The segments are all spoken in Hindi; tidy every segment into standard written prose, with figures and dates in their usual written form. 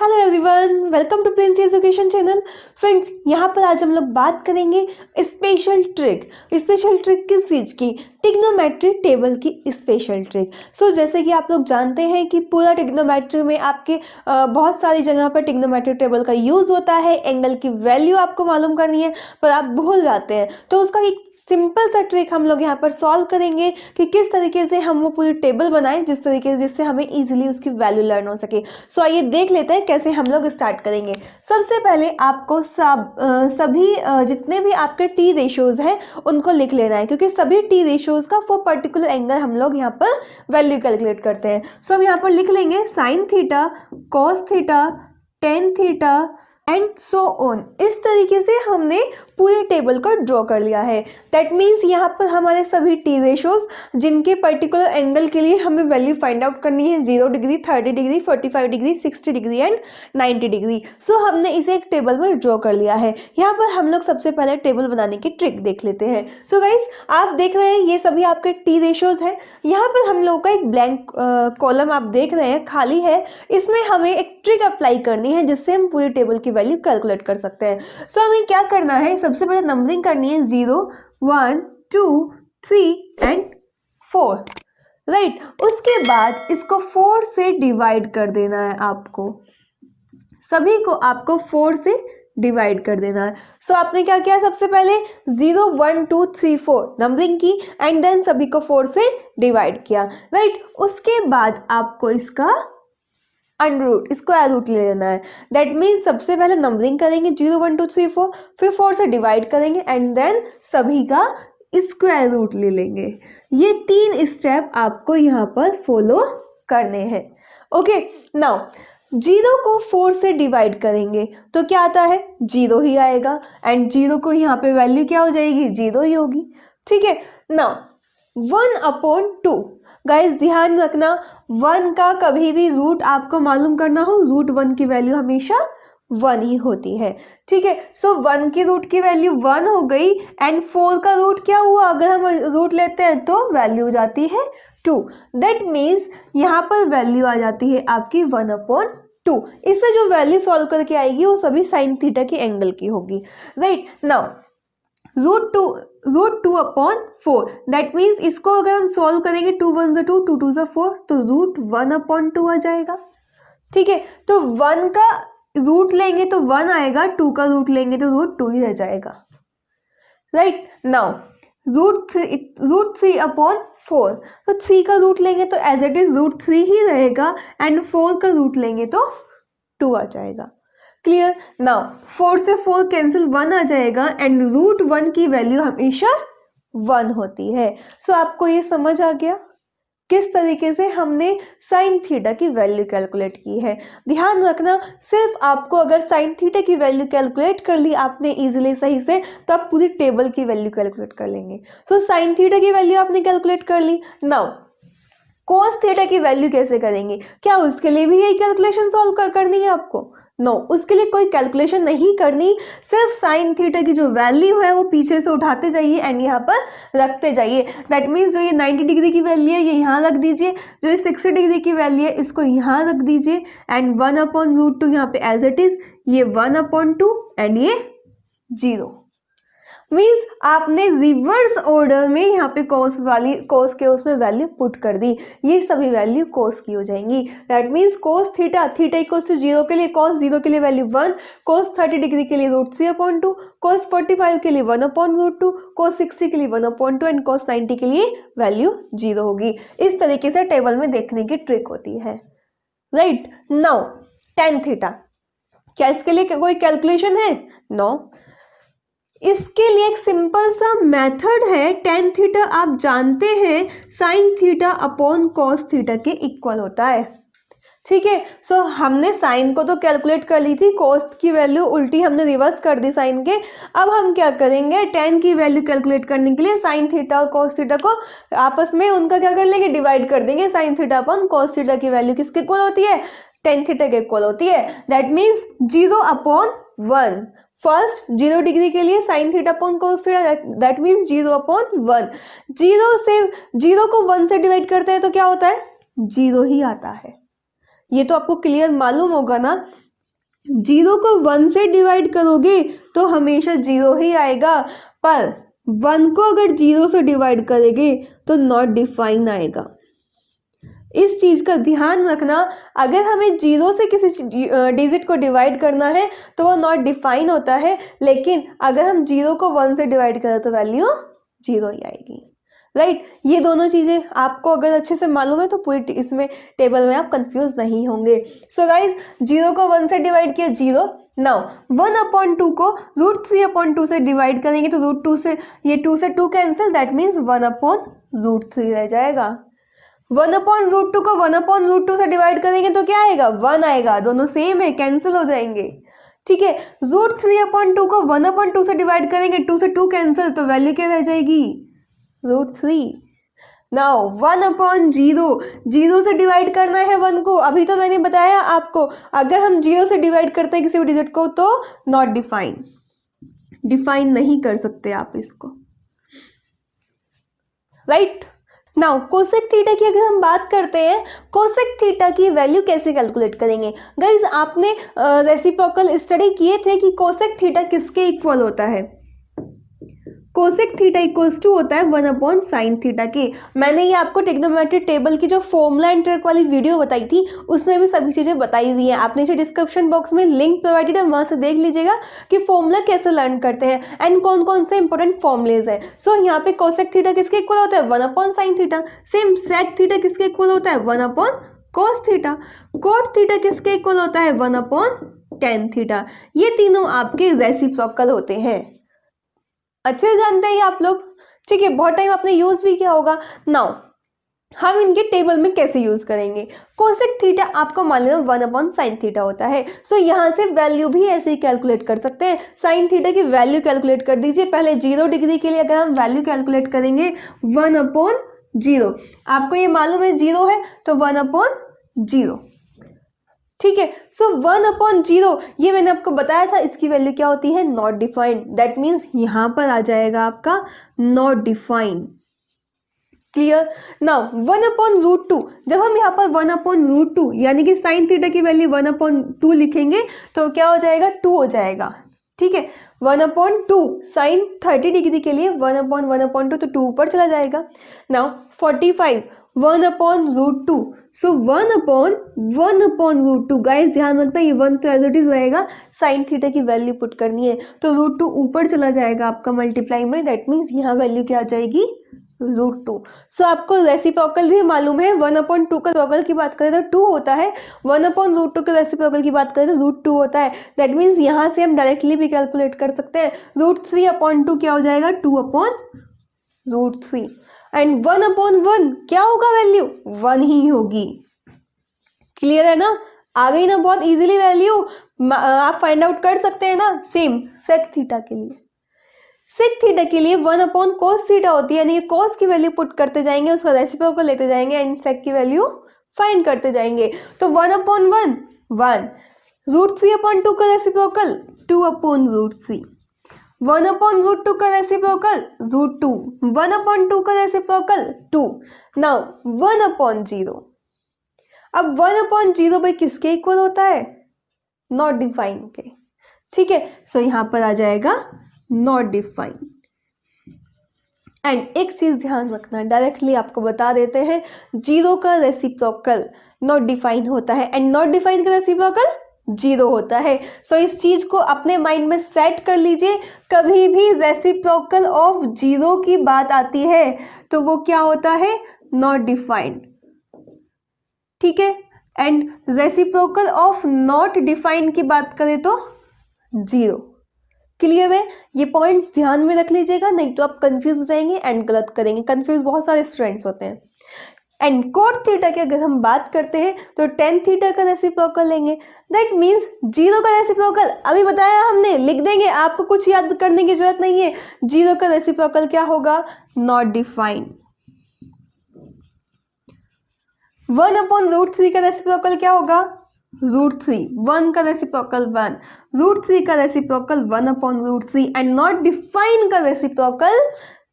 Hello everyone, welcome to prince education channel. Friends, यहाँ पर आज हम लोग बात करेंगे स्पेशल ट्रिक किस चीज़ की? टिग्नोमेट्री टेबल की स्पेशल ट्रिक। सो जैसे कि आप लोग जानते हैं कि पूरा टिग्नोमेट्री में आपके बहुत सारी जगह पर टिग्नोमेट्री टेबल का यूज़ होता है। एंगल की वैल्यू आपको मालूम करनी है पर आप भूल जाते हैं, तो उसका एक सिंपल सा ट्रिक हम लोग यहाँ पर सॉल्व करेंगे कि किस तरीके से हम वो पूरी टेबल बनाएं जिससे हमें ईजिली उसकी वैल्यू लर्न हो सके। सो आइए देख लेते हैं कैसे हम लोग स्टार्ट करेंगे। सबसे पहले आपको सभी जितने भी आपके टी रेशियोज हैं उनको लिख लेना है, क्योंकि सभी टी रेशियोज का फॉर पर्टिकुलर एंगल हम लोग यहाँ पर वैल्यू कैलकुलेट करते हैं। सो हम यहाँ पर लिख लेंगे sine theta, cos theta, tan theta and so on. इस तरीके से हमने पूरे टेबल को ड्रॉ कर लिया है। दैट मीन्स यहाँ पर हमारे सभी टी रेशोज जिनके पर्टिकुलर एंगल के लिए हमें वैल्यू फाइंड आउट करनी है, 0 degree, 30 degree, 45 degree, 60 degree and 90 degree. So हमने इसे एक टेबल में ड्रॉ कर लिया है। यहाँ पर हम लोग सबसे पहले टेबल बनाने की ट्रिक देख लेते हैं। सो गाइज, आप देख रहे हैं ये सभी आपके टी रेशोज हैं। यहाँ पर हम लोग का एक ब्लैंक कॉलम आप देख रहे हैं, खाली है। इसमें हमें एक ट्रिक अप्लाई करनी है जिससे हम पूरी टेबल की वैल्यू कैलकुलेट कर सकते हैं। सो हमें क्या करना है, सबसे पहले नंबरिंग करनी है 0, 1, 2, 3 एंड 4, राइट। उसके बाद इसको 4 से डिवाइड कर देना है। आपको सभी को आपको 4 से डिवाइड कर देना है। सो आपने क्या किया, सबसे पहले 0, 1, 2, 3, 4 नंबरिंग की एंड देन सभी को 4 से डिवाइड किया, राइट। उसके बाद आपको इसका अंडर स्क्वायर रूट ले लेना है। दैट मीन्स सबसे पहले नंबरिंग करेंगे 0, 1, 2, 3, 4, फिर 4 से डिवाइड करेंगे एंड देन सभी का स्क्वायर रूट ले लेंगे। ये 3 स्टेप आपको यहाँ पर फॉलो करने हैं। ओके, नाउ 0 को 4 से डिवाइड करेंगे तो क्या आता है, 0 ही आएगा एंड 0 को यहाँ पे वैल्यू क्या हो जाएगी, 0 ही होगी। ठीक है, नाउ 1/2। गाइस ध्यान रखना, 1 का कभी भी रूट आपको मालूम करना हो, रूट 1 की वैल्यू हमेशा 1 ही होती है। ठीक है, सो 1 की रूट की वैल्यू 1 हो गई एंड 4 का रूट क्या हुआ, अगर हम रूट लेते हैं तो वैल्यू जाती है 2। दैट मीन्स यहाँ पर वैल्यू आ जाती है आपकी 1/2। इससे जो वैल्यू सॉल्व करके आएगी वो सभी साइन थीटा की एंगल की होगी, राइट। नाउ √2/4, दैट मीन्स इसको अगर हम सॉल्व करेंगे 2 1 2, 2 2 4, तो √1/2 आ जाएगा। ठीक है, तो 1 का रूट लेंगे तो 1 आएगा, 2 का रूट लेंगे तो √2 ही रह जाएगा, राइट। नाउ √3/4, तो 3 का रूट लेंगे तो एज इट इज √3 ही रहेगा एंड 4 का रूट लेंगे तो 2 आ जाएगा। क्लियर। नाउ 4 से 4 कैंसिल, 1 आ जाएगा एंड √1 की वैल्यू हमेशा 1 होती है। सो आपको ये समझ आ गया किस तरीके से हमने साइन थीटा की वैल्यू कैलकुलेट की है। ध्यान रखना, सिर्फ आपको अगर साइन थीटा की वैल्यू कैलकुलेट कर ली आपने इजीली सही से, तो आप पूरी टेबल की वैल्यू कैलकुलेट कर लेंगे। सो साइन थीटा की वैल्यू आपने कैलकुलेट कर ली। नाउ कोस थीटा की वैल्यू कैसे करेंगे, क्या उसके लिए भी यही कैलकुलेशन सॉल्व करनी है आपको? नो, उसके लिए कोई कैलकुलेशन नहीं करनी। सिर्फ साइन थीटा की जो वैल्यू है वो पीछे से उठाते जाइए एंड यहाँ पर रखते जाइए। दैट मीन्स जो ये 90 डिग्री की वैल्यू है ये यहाँ रख दीजिए, जो ये 60 डिग्री की वैल्यू है इसको यहाँ रख दीजिए एंड 1/√2 यहाँ पे एज इट इज, ये 1/2 एंड ये 0। मीन्स आपने रिवर्स ऑर्डर में यहाँ पे कोस के उसमें वैल्यू पुट कर दी। ये सभी वैल्यू कोस की हो जाएंगी। That means cos theta equals to 0 के लिए, कोस 0 के लिए वैल्यू 1, कोस 30 डिग्री के लिए √3/2, कोस 45 के लिए 1/√2, कोस 60 के लिए 1/2 एंड कोस 90 के लिए वैल्यू 0 होगी। इस तरीके से टेबल में देखने की ट्रिक होती है, राइट। नाउ टेन थीटा, क्या इसके लिए कोई कैलकुलेशन है? नो। इसके लिए एक सिंपल सा मेथड है। टेन थीटा आप जानते हैं sine theta upon cos theta के इक्वल होता है। ठीक है, सो हमने साइन को तो कैलकुलेट कर ली थी, कॉस की वैल्यू उल्टी हमने रिवर्स कर दी साइन के। अब हम क्या करेंगे, टेन की वैल्यू कैलकुलेट करने के लिए साइन थीटा और कॉस थीटा को आपस में उनका क्या कर लेंगे, डिवाइड कर देंगे। Sine theta upon cos theta की वैल्यू किसके इक्वल होती है, टेन थीटा के इक्वल होती है। That means 0/1। फर्स्ट 0 डिग्री के लिए sine theta upon cos theta, that means 0/1। 0 को 1 से डिवाइड करते हैं तो क्या होता है, 0 ही आता है। ये तो आपको क्लियर मालूम होगा ना। जीरो को वन से डिवाइड करोगे तो हमेशा जीरो ही आएगा, पर वन को अगर जीरो से डिवाइड करेंगे तो नॉट डिफाइन आएगा। इस चीज़ का ध्यान रखना, अगर हमें जीरो से किसी डिजिट को डिवाइड करना है तो वो नॉट डिफाइन होता है, लेकिन अगर हम जीरो को वन से डिवाइड करें तो वैल्यू जीरो ही आएगी, राइट। ये दोनों चीज़ें आपको अगर अच्छे से मालूम है तो पूरी इसमें टेबल में आप कंफ्यूज नहीं होंगे। सो गाइज, जीरो को वन से डिवाइड किया जीरो, नाउ 1/2 को √3/2 से डिवाइड करेंगे तो √2 से ये 2 से 2 कैंसिल, दैट मीन्स 1/√3 रह जाएगा। 1/√2 को 1/√2 से डिवाइड करेंगे तो क्या आएगा, 1 आएगा, दोनों सेम है, कैंसिल हो जाएंगे, ठीक है। √3/2 को 1/2 से डिवाइड करेंगे, 2 से 2 कैंसिल, तो वैल्यू क्या रह जाएगी, √3। नाउ 1/0, जीरो से डिवाइड करना है 1 को, अभी तो मैंने बताया आपको, अगर हम जीरो से डिवाइड करते हैं किसी भी डिजिट को तो नॉट डिफाइन, डिफाइन नहीं कर सकते आप इसको, राइट। नाउ कोसेक थीटा की अगर हम बात करते हैं, कोसेक थीटा की वैल्यू कैसे कैलकुलेट करेंगे। गाइज, आपने रेसिप्रोकल स्टडी किए थे कि कोसेक थीटा किसके इक्वल होता है, कोसेक थीटा इक्वल्स टू होता है 1/sin थीटा के। मैंने ये आपको ट्रिग्नोमेट्रिक टेबल की जो फॉर्मूला एंड ट्रिक वाली वीडियो बताई थी उसमें भी सभी चीज़ें बताई हुई हैं, आप नीचे डिस्क्रिप्शन बॉक्स में लिंक प्रोवाइडेड है, वहाँ से देख लीजिएगा कि फॉर्मूला कैसे लर्न करते हैं एंड कौन कौन से इंपॉर्टेंट फॉर्मूलेज हैं। सो यहाँ पे कोसेक थीटा किसके इक्वल होता है, 1/sin theta. Same sec theta किसके इक्वल होता है, 1/cos थीटा। कोट थीटा किसके इक्वल होता है, 1/tan थीटा। ये तीनों आपके रेसिप्रोकल होते हैं, अच्छे से जानते हैं ये आप लोग, ठीक है, बहुत टाइम आपने यूज भी किया होगा। नाउ हम इनके टेबल में कैसे यूज करेंगे, कोसेक थीटा आपको मालूम है 1/sin थीटा होता है। सो यहाँ से वैल्यू भी ऐसे ही कैलकुलेट कर सकते हैं, साइन थीटा की वैल्यू कैलकुलेट कर दीजिए। पहले 0 डिग्री के लिए अगर हम वैल्यू कैलकुलेट करेंगे 1/0, आपको ये मालूम है 0 है तो 1/0, ठीक है। सो 1/0 ये मैंने आपको बताया था, इसकी वैल्यू क्या होती है, नॉट डिफाइंड, दैट मीन्स यहां पर आ जाएगा आपका नॉट डिफाइंड, क्लियर। नाउ 1/√2, जब हम यहाँ पर 1/√2 यानी कि साइन थीटा की वैल्यू 1/2 लिखेंगे तो क्या हो जाएगा, 2 हो जाएगा, ठीक है। 1/2 साइन 30 डिग्री के लिए 1/1/2 तो 2 ऊपर चला जाएगा। नाउ 45 1/√2, सो 1/1/√2, गाइस ध्यान रखना ये 1 तो एज इट इज रहेगा, साइन थीटा की वैल्यू पुट करनी है तो √2 ऊपर चला जाएगा आपका मल्टीप्लाई में, दैट मीन्स यहाँ वैल्यू क्या आ जाएगी, √2। सो आपको रेसिप्रोकल भी मालूम है, 1/2 का रेसिप्रोकल की बात करें तो 2 होता है, 1/√2 के रेसिप्रोकल की बात करें तो √2 होता है, दैट मीन्स यहाँ से हम डायरेक्टली भी कैलकुलेट कर सकते हैं, √3/2 क्या हो जाएगा, 2/√3, एंड 1/1 क्या होगा वैल्यू, 1 ही होगी, क्लियर है ना, आ गई ना बहुत इजीली वैल्यू, आप फाइंड आउट कर सकते हैं ना। सेम सेक थीटा के लिए, सेक थीटा के लिए 1/cos थीटा होती है, यानी cos की वैल्यू पुट करते जाएंगे, उसका रेसिप्रोकल लेते जाएंगे एंड सेक की वैल्यू फाइंड करते जाएंगे, तो 1/1 1, √3/2 का रेसिप्रोकल 2/√3, 1/√2 का रेसिप्रोकल √2, 1/2 का रेसिप्रोकल 2, नाउ 1/0, अब 1/0 भाई किसके इक्वल होता है, नॉट डिफाइन के, ठीक है। सो यहां पर आ जाएगा नॉट डिफाइन, एंड एक चीज ध्यान रखना, डायरेक्टली आपको बता देते हैं, 0 का रेसिप्रोकल नॉट डिफाइन होता है एंड नॉट डिफाइन का रेसिप्रोकल 0 होता है। सो इस चीज को अपने माइंड में सेट कर लीजिए, कभी भी रेसिप्रोकल ऑफ 0 की बात आती है तो वो क्या होता है, नॉट डिफाइंड, ठीक है, and reciprocal of not defined की बात करें तो 0, क्लियर है। ये पॉइंट्स ध्यान में रख लीजिएगा, नहीं तो आप कंफ्यूज हो जाएंगे एंड गलत करेंगे, कंफ्यूज बहुत सारे स्टूडेंट्स होते हैं। एंड कोट थीटा की अगर हम बात करते हैं तो tan थीटा का रेसिप्रोकल लेंगे, दैट मीन्स 0 का रेसिप्रोकल, अभी बताया हमने, लिख देंगे, आपको कुछ याद करने की जरूरत नहीं है। 0 का रेसिप्रोकल क्या होगा, नॉट डिफाइंड। 1/√3 का रेसिप्रोकल क्या होगा, √3, 1 का रेसिप्रोकल 1, √3 का रेसिप्रोकल 1/√3 एंड नॉट डिफाइन का रेसिप्रोकल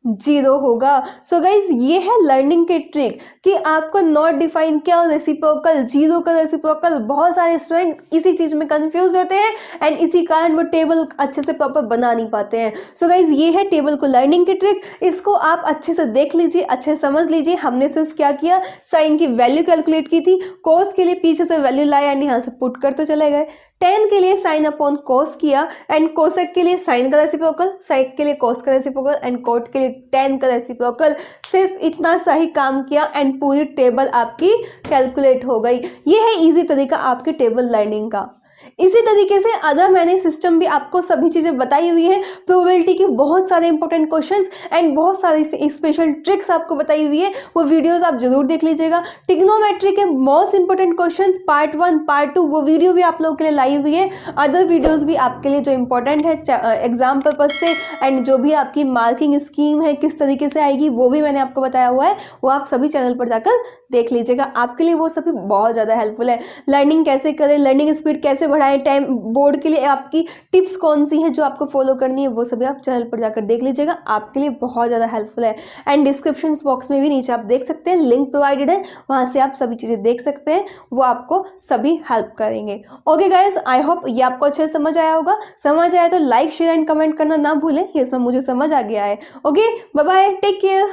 जीरो होगा। सो गाइज ये है लर्निंग के ट्रिक कि आपको नॉट डिफाइन क्या रेसिप्रोकल, जीरो का रेसिप्रोकल। बहुत सारे स्टूडेंट्स इसी चीज में कंफ्यूज होते हैं एंड इसी कारण वो टेबल अच्छे से प्रॉपर बना नहीं पाते हैं। सो गाइज ये है टेबल को लर्निंग की ट्रिक, इसको आप अच्छे से देख लीजिए, अच्छे से समझ लीजिए। हमने सिर्फ क्या किया, साइन की वैल्यू कैलकुलेट की थी, कोस के लिए पीछे से वैल्यू लाया एंड यहाँ से पुट करते चले गए। टेन के लिए साइन अपॉन कोस किया एंड कोसेक के लिए साइन का रेसिप्रोकल, साइक के लिए कोस का रेसिप्रोकल एंड कोट के लिए टेन का रेसिप्रोकल। सिर्फ इतना सा ही काम किया एंड पूरी टेबल आपकी कैलकुलेट हो गई। ये है इजी तरीका आपके टेबल लर्निंग का। इसी तरीके से अगर मैंने सिस्टम भी आपको सभी चीजें बताई हुई है, प्रोबेबिलिटी की बहुत सारे इंपॉर्टेंट क्वेश्चंस एंड बहुत सारी स्पेशल ट्रिक्स आपको बताई हुई है, वो वीडियोस आप जरूर देख लीजिएगा। ट्रिग्नोमेट्री के most important questions part 1 part 2 वो वीडियो भी आप लोगों के लिए लाई हुई है। अदर वीडियोस भी आपके लिए जो इंपॉर्टेंट है एग्जाम पर्पज से एंड जो भी आपकी मार्किंग स्कीम है किस तरीके से आएगी वो भी मैंने आपको बताया हुआ है, वो आप सभी चैनल पर जाकर देख लीजिएगा। आपके लिए वो सभी बहुत ज़्यादा हेल्पफुल है। लर्निंग कैसे करें, लर्निंग स्पीड कैसे बढ़ाएं, टाइम बोर्ड के लिए आपकी टिप्स कौन सी है जो आपको फॉलो करनी है, वो सभी आप चैनल पर जाकर देख लीजिएगा। आपके लिए बहुत ज़्यादा हेल्पफुल है। एंड डिस्क्रिप्शन बॉक्स में भी नीचे आप देख सकते हैं, लिंक प्रोवाइडेड है, वहाँ से आप सभी चीज़ें देख सकते हैं, वो आपको सभी हेल्प करेंगे। ओके गाइज, आई होप ये आपको अच्छे से समझ आया होगा। समझ आया तो लाइक शेयर एंड कमेंट करना ना भूलें, ये इसमें मुझे समझ आ गया है। Okay, bye bye, take care.